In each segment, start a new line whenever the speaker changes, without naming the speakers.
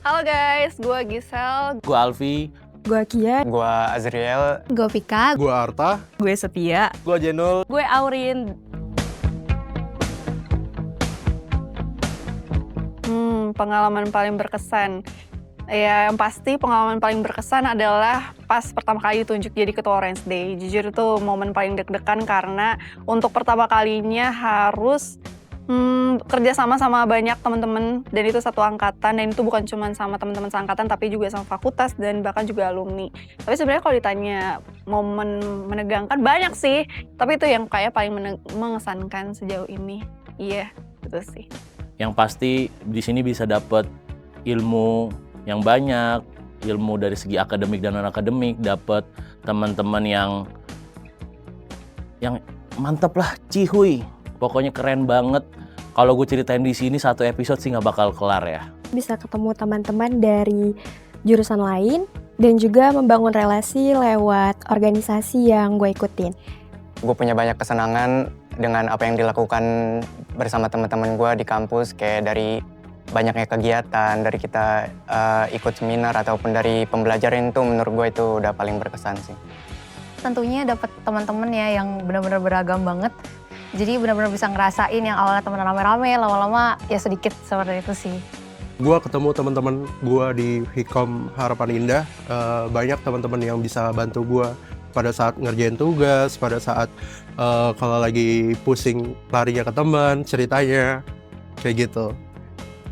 Halo guys, gue Gisel.
Gue Alfi.
Gue Kia.
Gue Azriel.
Gue Vika.
Gue Arta.
Gue Setia.
Gue Jenul.
Gue Aurin.
Pengalaman paling berkesan. Ya, yang pasti pengalaman paling berkesan adalah pas pertama kali ditunjuk jadi ketua Orange Day. Jujur itu momen paling deg-degan karena untuk pertama kalinya harus kerja sama banyak teman-teman, dan itu satu angkatan, dan itu bukan cuma sama teman-teman seangkatan tapi juga sama fakultas dan bahkan juga alumni. Tapi sebenarnya kalau ditanya momen menegangkan banyak sih, tapi itu yang kayak paling mengesankan sejauh ini. Iya, itu sih.
Yang pasti di sini bisa dapat ilmu yang banyak, ilmu dari segi akademik dan non akademik, dapat teman-teman yang mantap lah, cihuy. Pokoknya keren banget. Kalau gue ceritain di sini satu episode sih nggak bakal kelar ya.
Bisa ketemu teman-teman dari jurusan lain dan juga membangun relasi lewat organisasi yang gue ikutin.
Gue punya banyak kesenangan dengan apa yang dilakukan bersama teman-teman gue di kampus, kayak dari banyaknya kegiatan, dari kita ikut seminar ataupun dari pembelajaran, itu menurut gue itu udah paling berkesan sih.
Tentunya dapat teman-teman ya yang benar-benar beragam banget. Jadi benar-benar bisa ngerasain yang awalnya teman rame-rame, lama-lama ya sedikit seperti itu sih.
Gue ketemu teman-teman gue di Hikom Harapan Indah. Banyak teman-teman yang bisa bantu gue pada saat ngerjain tugas, pada saat kalau lagi pusing larinya ke teman, ceritanya kayak gitu.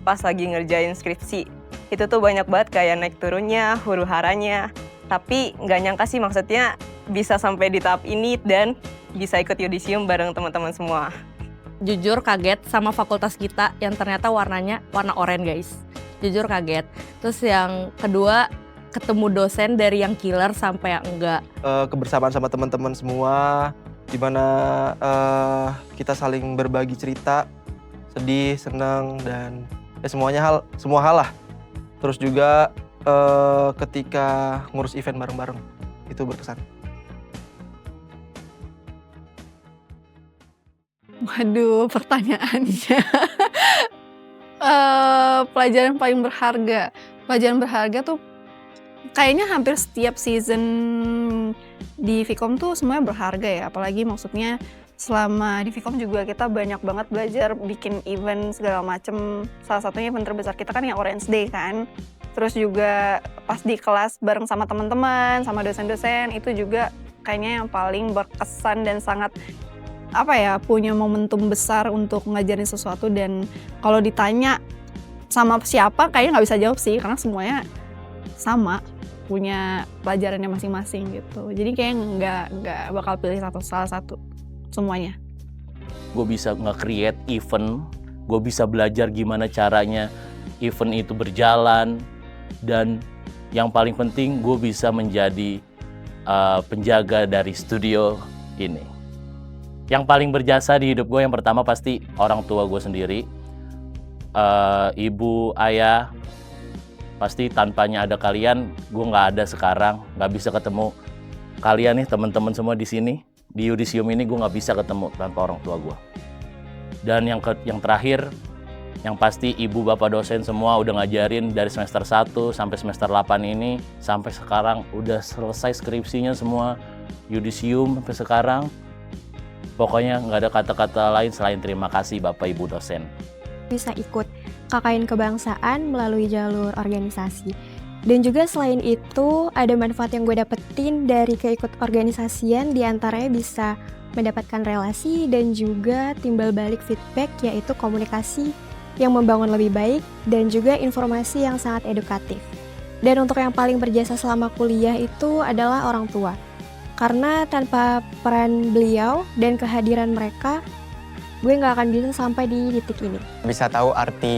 Pas lagi ngerjain skripsi, itu tuh banyak banget kayak naik turunnya, huru haranya. Tapi nggak nyangka sih maksudnya bisa sampai di tahap ini dan bisa ikut yudisium bareng teman-teman semua.
Jujur kaget sama fakultas kita yang ternyata warnanya warna oranye guys. Jujur kaget. Terus yang kedua, ketemu dosen dari yang killer sampai yang enggak.
Kebersamaan sama teman-teman semua, di mana kita saling berbagi cerita, sedih, senang, dan ya semua hal lah. Terus juga ketika ngurus event bareng-bareng, itu berkesan.
Waduh, pertanyaannya. Pelajaran paling berharga. Pelajaran berharga tuh kayaknya hampir setiap season di Vkom tuh semuanya berharga ya. Apalagi maksudnya selama di Vkom juga kita banyak banget belajar bikin event segala macem. Salah satunya event terbesar kita kan yang Orange Day kan. Terus juga pas di kelas bareng sama teman-teman, sama dosen-dosen, itu juga kayaknya yang paling berkesan dan sangat punya momentum besar untuk ngajarin sesuatu. Dan kalau ditanya sama siapa, kayaknya nggak bisa jawab sih, karena semuanya sama punya pelajarannya masing-masing gitu. Jadi kayaknya nggak bakal pilih salah satu, semuanya.
Gue bisa nge-create event, gue bisa belajar gimana caranya event itu berjalan, dan yang paling penting gue bisa menjadi penjaga dari studio ini. Yang paling berjasa di hidup gue yang pertama pasti orang tua gue sendiri, ibu, ayah. Pasti tanpanya ada kalian, gue nggak ada sekarang, nggak bisa ketemu kalian nih teman-teman semua di sini, di yudisium ini gue nggak bisa ketemu tanpa orang tua gue. Dan yang terakhir, yang pasti ibu bapak dosen semua udah ngajarin dari semester 1 sampai semester 8 ini, sampai sekarang udah selesai skripsinya semua yudisium sampai sekarang. Pokoknya nggak ada kata-kata lain selain terima kasih Bapak Ibu dosen.
Bisa ikut KKN kebangsaan melalui jalur organisasi. Dan juga selain itu ada manfaat yang gue dapetin dari keikut organisasian, diantaranya bisa mendapatkan relasi dan juga timbal balik feedback, yaitu komunikasi yang membangun lebih baik dan juga informasi yang sangat edukatif. Dan untuk yang paling berjasa selama kuliah itu adalah orang tua. Karena tanpa peran beliau dan kehadiran mereka, gue nggak akan bisa sampai di titik ini.
Bisa tahu arti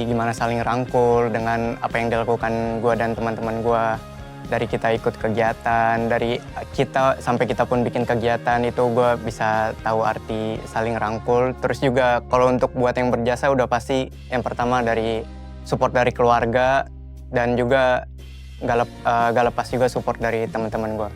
gimana saling rangkul dengan apa yang dilakukan gue dan teman-teman gue. Dari kita ikut kegiatan, dari kita sampai kita pun bikin kegiatan, itu gue bisa tahu arti saling rangkul. Terus juga kalau untuk buat yang berjasa udah pasti yang pertama dari support dari keluarga, dan juga gak lepas juga support dari teman-teman gue.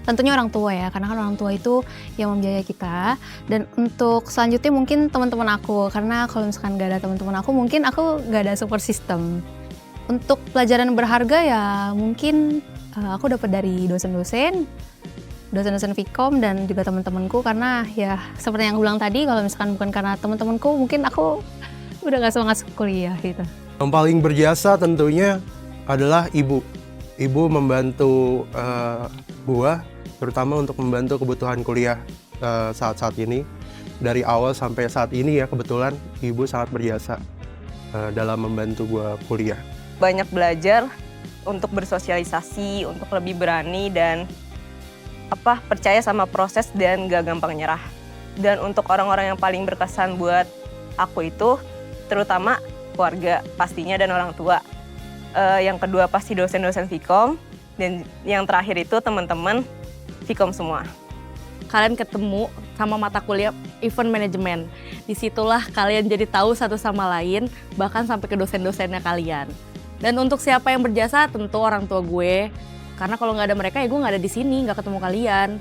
Tentunya orang tua ya, karena kan orang tua itu yang membiayai kita. Dan untuk selanjutnya mungkin teman-teman aku, karena kalau misalkan gak ada teman-teman aku, mungkin aku gak ada support system. Untuk pelajaran berharga ya mungkin aku dapat dari dosen-dosen Vkom dan juga teman-temanku, karena ya seperti yang aku bilang tadi, kalau misalkan bukan karena teman-temanku mungkin aku udah gak semangat kuliah gitu.
Yang paling berjasa tentunya adalah ibu. Ibu membantu gua, terutama untuk membantu kebutuhan kuliah saat-saat ini. Dari awal sampai saat ini ya, kebetulan ibu sangat berjasa dalam membantu gua kuliah.
Banyak belajar untuk bersosialisasi, untuk lebih berani dan percaya sama proses dan gak gampang nyerah. Dan untuk orang-orang yang paling berkesan buat aku itu terutama keluarga pastinya dan orang tua. Yang kedua pasti dosen-dosen Vkom, dan yang terakhir itu teman-teman Vkom semua.
Kalian ketemu sama mata kuliah event management. Disitulah kalian jadi tahu satu sama lain, bahkan sampai ke dosen-dosennya kalian. Dan untuk siapa yang berjasa, tentu orang tua gue. Karena kalau nggak ada mereka ya gue nggak ada di sini, nggak ketemu kalian.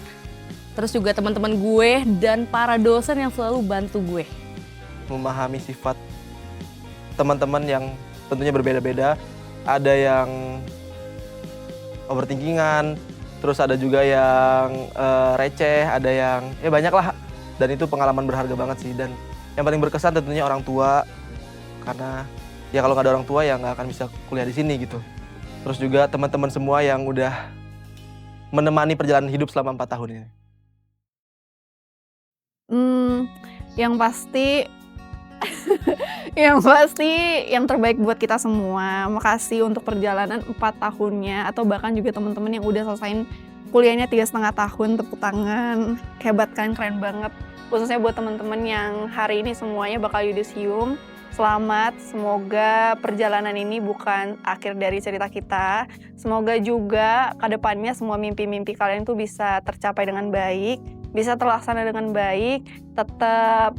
Terus juga teman-teman gue dan para dosen yang selalu bantu gue.
Memahami sifat teman-teman yang tentunya berbeda-beda. Ada yang overthinkingan, terus ada juga yang receh, ada yang ya banyak lah. Dan itu pengalaman berharga banget sih. Dan yang paling berkesan tentunya orang tua, karena ya kalau nggak ada orang tua ya nggak akan bisa kuliah di sini gitu. Terus juga teman-teman semua yang udah menemani perjalanan hidup selama 4 tahun ini.
Yang pasti yang terbaik buat kita semua. Makasih untuk perjalanan 4 tahunnya, atau bahkan juga teman-teman yang udah selesaiin kuliahnya 3,5 tahun. Tepuk tangan, hebat kan, keren banget. Khususnya buat teman-teman yang hari ini semuanya bakal yudisium. Selamat, semoga perjalanan ini bukan akhir dari cerita kita. Semoga juga ke depannya semua mimpi-mimpi kalian tuh bisa tercapai dengan baik, bisa terlaksana dengan baik, tetap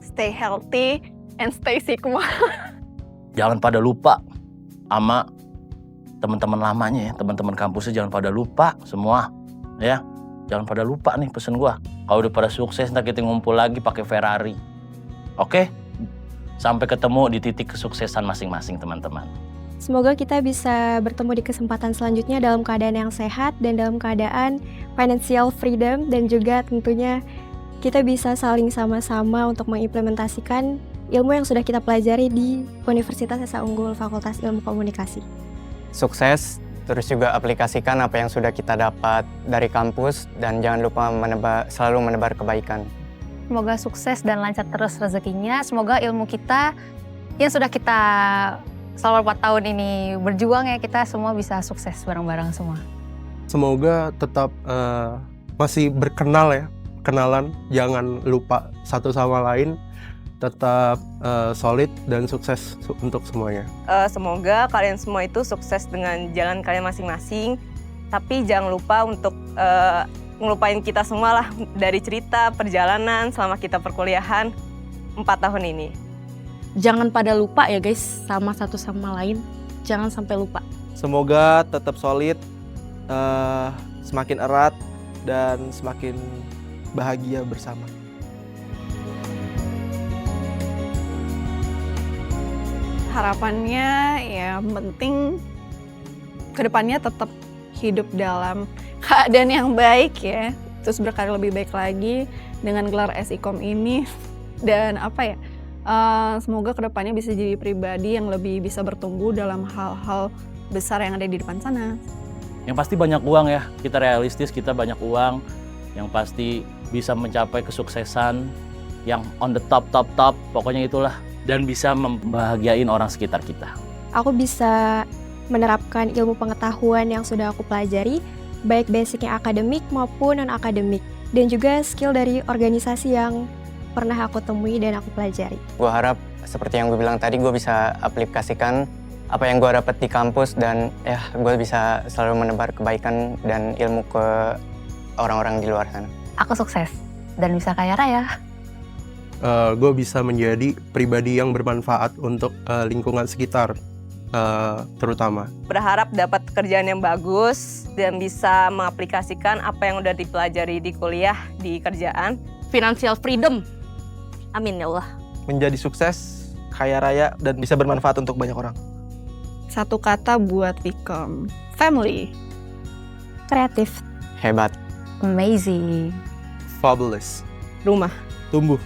stay healthy and stay Sigma.
Jangan pada lupa sama teman-teman lamanya ya, teman-teman kampusnya jangan pada lupa semua ya. Jangan pada lupa nih pesen gua. Kalau udah pada sukses ntar kita ngumpul lagi pakai Ferrari. Oke? Sampai ketemu di titik kesuksesan masing-masing teman-teman.
Semoga kita bisa bertemu di kesempatan selanjutnya dalam keadaan yang sehat dan dalam keadaan financial freedom, dan juga tentunya kita bisa saling sama-sama untuk mengimplementasikan ilmu yang sudah kita pelajari di Universitas Esa Unggul Fakultas Ilmu Komunikasi.
Sukses, terus juga aplikasikan apa yang sudah kita dapat dari kampus, dan jangan lupa selalu menebar kebaikan.
Semoga sukses dan lancar terus rezekinya. Semoga ilmu kita yang sudah kita selama 4 tahun ini berjuang ya, kita semua bisa sukses bareng-bareng semua.
Semoga tetap masih kenalan, jangan lupa satu sama lain, tetap solid dan sukses untuk semuanya.
Semoga kalian semua itu sukses dengan jalan kalian masing-masing, tapi jangan lupa untuk ngelupain kita semua lah dari cerita perjalanan selama kita perkuliahan 4 tahun ini.
Jangan pada lupa ya guys, sama satu sama lain. Jangan sampai lupa.
Semoga tetap solid, semakin erat, dan semakin bahagia bersama.
Harapannya ya penting kedepannya tetap hidup dalam keadaan yang baik ya, terus berkarya lebih baik lagi dengan gelar SIKOM ini, dan semoga kedepannya bisa jadi pribadi yang lebih bisa bertumbuh dalam hal-hal besar yang ada di depan sana.
Yang pasti banyak uang ya, kita realistis, kita banyak uang, yang pasti bisa mencapai kesuksesan yang on the top, pokoknya itulah, dan bisa membahagiain orang sekitar kita.
Aku bisa menerapkan ilmu pengetahuan yang sudah aku pelajari, baik basicnya akademik maupun non-akademik, dan juga skill dari organisasi yang pernah aku temui dan aku pelajari.
Gue harap seperti yang gue bilang tadi, gue bisa aplikasikan apa yang gue dapat di kampus, dan ya gue bisa selalu menebar kebaikan dan ilmu ke orang-orang di luar sana.
Aku sukses dan bisa kaya raya.
Gue bisa menjadi pribadi yang bermanfaat untuk lingkungan sekitar, terutama.
Berharap dapat pekerjaan yang bagus dan bisa mengaplikasikan apa yang udah dipelajari di kuliah di kerjaan.
Financial freedom. Amin ya Allah.
Menjadi sukses, kaya raya, dan bisa bermanfaat untuk banyak orang.
Satu kata buat Vkom. Family.
Kreatif.
Hebat.
Amazing.
Fabulous.
Rumah.
Tumbuh.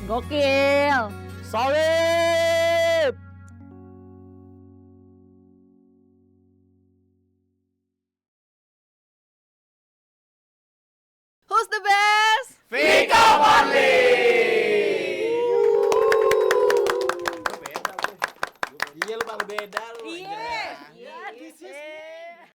Gokil.
Solid.